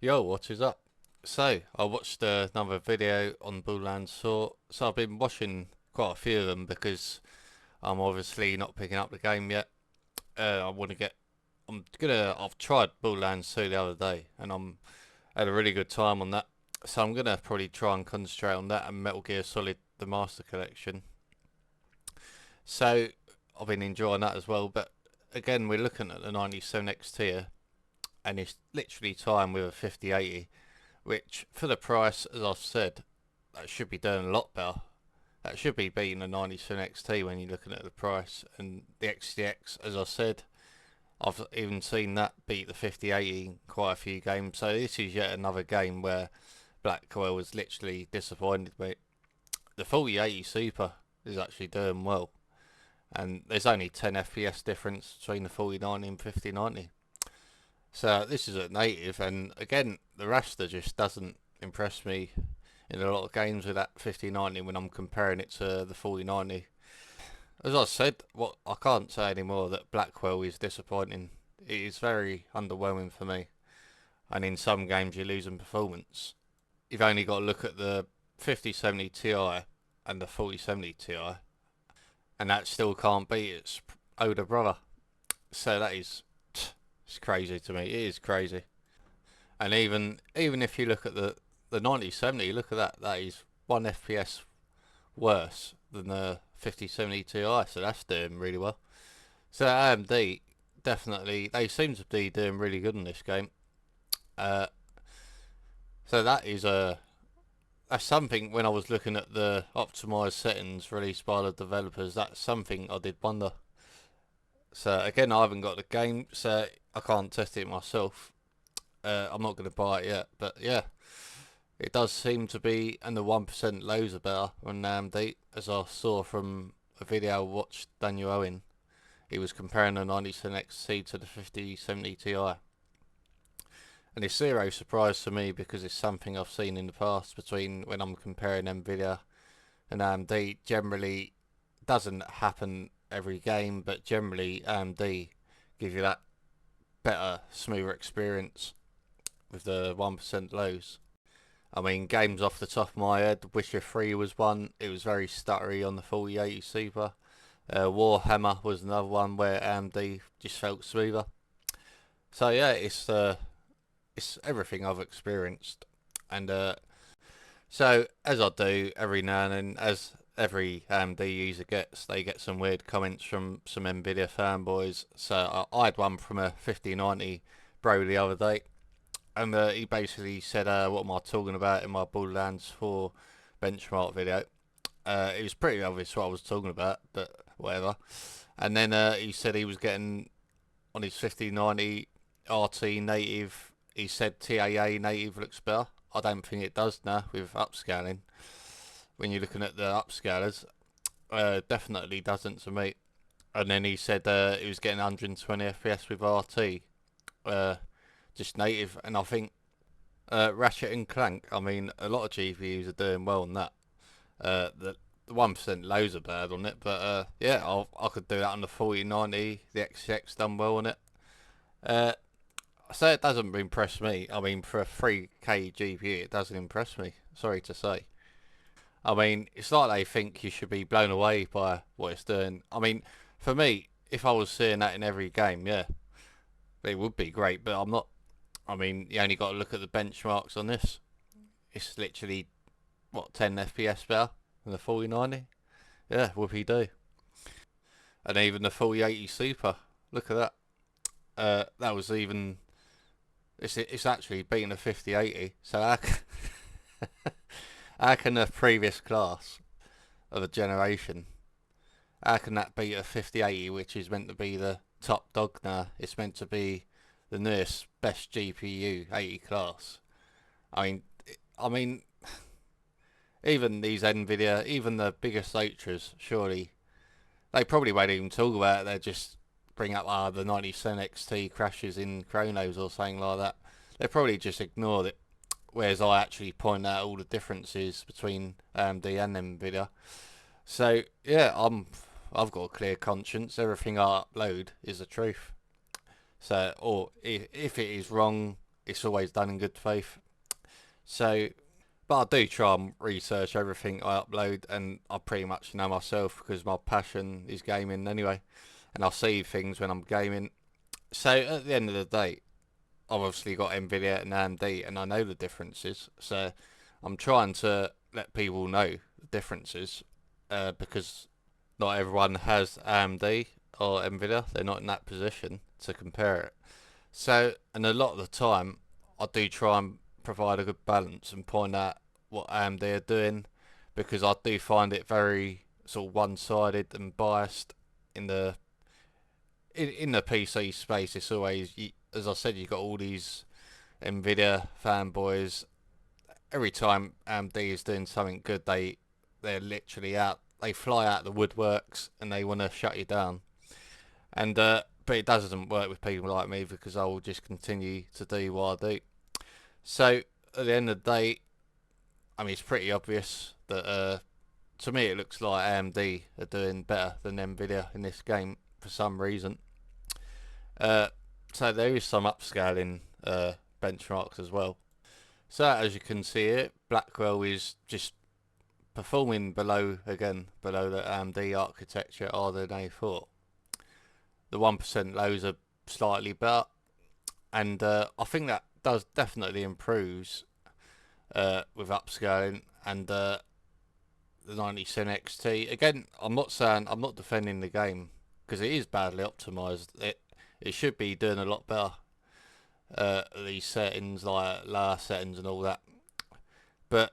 Yo, what is up? So, I watched another video on Borderlands, so I've been watching quite a few of them because I'm obviously not picking up the game yet. I want to get, I've tried Borderlands 2 the other day and I'm had a really good time on that. So I'm gonna probably try and concentrate on that and Metal Gear Solid, the Master Collection. So, I've been enjoying that as well, but again, we're looking at the 97 XT here and it's literally time with a 5080. Which, for the price, as I've said, that should be doing a lot better. That should be beating a 97 XT when you're looking at the price. And the XTX, as I said, I've even seen that beat the 5080 in quite a few games. So this is yet another game where Blackwell was literally disappointed me. The 4080 Super is actually doing well. And there's only 10 FPS difference between the 4090 and 5090. So this is a native, and again, the raster just doesn't impress me in a lot of games with that 5090 when I'm comparing it to the 4090. As I said, what I can't say anymore that Blackwell is disappointing. It is very underwhelming for me, and in some games you lose in performance. You've only got to look at the 5070 Ti and the 4070 Ti, and that still can't beat its older brother. So that is it's crazy to me. It is crazy. And even if you look at the 9070, look at that. That is 1 FPS worse than the 5070 Ti. So that's doing really well. So AMD definitely they seem to be doing really good in this game. Uh, so that's something when I was looking at the optimized settings released by the developers. That's something I did wonder. So again, I haven't got the game, so I can't test it myself. I'm not going to buy it yet, but yeah, it does seem to be, and the 1% lows are better on AMD, as I saw from a video I watched Daniel Owen. He was comparing the 97 XT to the 5070 Ti, and it's zero surprise to me because it's something I've seen in the past between when I'm comparing Nvidia and AMD. Generally, doesn't happen every game, but generally AMD give you that better, smoother experience with the 1% lows. I mean, games off the top of my head, Witcher 3 was one. It was very stuttery on the 4080 Super. Warhammer was another one where AMD just felt smoother. So yeah, it's everything I've experienced, and so as I do every now and then, as every AMD user gets, they get some weird comments from some Nvidia fanboys. So I had one from a 5090 bro the other day, and he basically said, "What am I talking about in my Borderlands 4 benchmark video?" It was pretty obvious what I was talking about, but whatever. And then he said he was getting on his 5090 RT native. He said TAA native looks better. I don't think it does now with upscaling. When you're looking at the upscalers, definitely doesn't to me. And then he said he was getting 120 FPS with RT, just native. And I think Ratchet and Clank. I mean, a lot of GPUs are doing well on that. The 1% lows are bad on it, but yeah, I could do that on the 4090. The XTX done well on it. Uh, so it doesn't impress me. I mean, for a 3K GPU, it doesn't impress me. Sorry to say. I mean, it's like they think you should be blown away by what it's doing. I mean, for me, if I was seeing that in every game, yeah, it would be great. But I'm not. I mean, you only got to look at the benchmarks on this. It's literally what 10 FPS better than the 4090. Yeah, whoopie do. And even the 4080 Super. Look at that. That was even. It's actually beating a 5080. So how can the previous class of a generation, how can that beat a 5080, which is meant to be the top dog now? It's meant to be the newest, best GPU 80 class. I mean, I mean, even these Nvidia, even the biggest ultras, surely they probably won't even talk about it. They just bring up the 97 XT crashes in chronos or something like that. They probably just ignore it. Whereas I actually point out all the differences between AMD and Nvidia. So yeah, I've got a clear conscience. Everything I upload is the truth. So, or if it is wrong, it's always done in good faith. So, but I do try and research everything I upload, and I pretty much know myself because my passion is gaming anyway, and I see things when I'm gaming. So at the end of the day, I've obviously got Nvidia and AMD, and I know the differences. So I'm trying to let people know the differences, because not everyone has AMD or Nvidia. They're not in that position to compare it. So, and a lot of the time, I do try and provide a good balance and point out what AMD are doing, because I do find it very sort of one-sided and biased in the in the PC space. It's always, as I said, you've got all these Nvidia fanboys. Every time AMD is doing something good, they're literally out. They fly out the woodworks and they want to shut you down. And but it doesn't work with people like me, because I will just continue to do what I do. So at the end of the day, I mean, it's pretty obvious that to me it looks like AMD are doing better than Nvidia in this game for some reason. Uh, so there is some upscaling benchmarks as well. So as you can see here, Blackwell is just performing below the AMD architecture RDNA 4. The 1% lows are slightly better, and I think that does definitely improves with upscaling, and the 9010 XT. Again, I'm not defending the game, because it is badly optimized. It should be doing a lot better. These settings, like lower settings and all that. But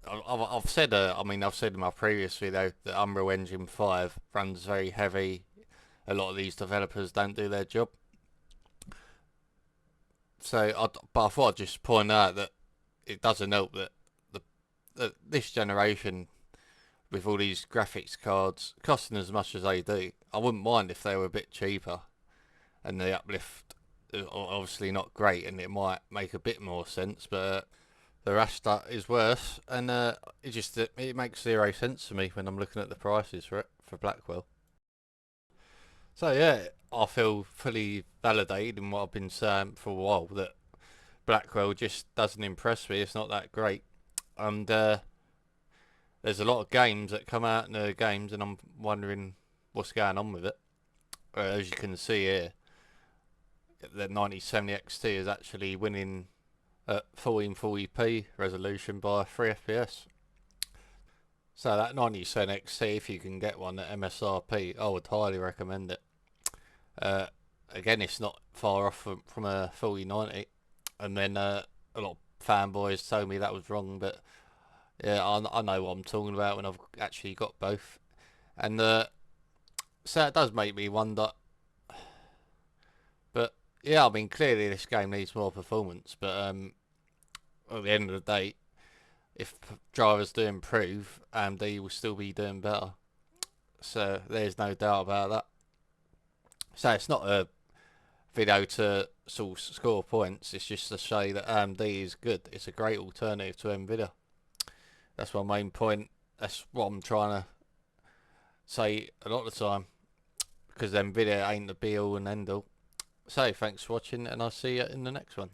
I've said, I've said in my previous video that Unreal Engine 5 runs very heavy. A lot of these developers don't do their job. So, but I thought I'd just point out that it doesn't help that this generation, with all these graphics cards costing as much as they do, I wouldn't mind if they were a bit cheaper, and the uplift is obviously not great, and it might make a bit more sense, but the Rasta is worse, and it makes zero sense to me when I'm looking at the prices for Blackwell. So yeah, I feel fully validated in what I've been saying for a while, that Blackwell just doesn't impress me. It's not that great, and there's a lot of games that come out in the games, and I'm wondering what's going on with it. As you can see here, the 9070 XT is actually winning at 1440p resolution by 3 FPS. So that 9070 XT, if you can get one at MSRP, I would highly recommend it. Again, it's not far off from a 4090, and then a lot of fanboys told me that was wrong, but yeah, I know what I'm talking about when I've actually got both. And so it does make me wonder. But yeah, I mean, clearly this game needs more performance, but at the end of the day, if drivers do improve, AMD will still be doing better. So there's no doubt about that. So it's not a video to sort of score points, it's just to say that AMD is good. It's a great alternative to Nvidia. That's my main point. That's what I'm trying to say a lot of the time, because Nvidia ain't the be all and end all. So thanks for watching, and I'll see you in the next one.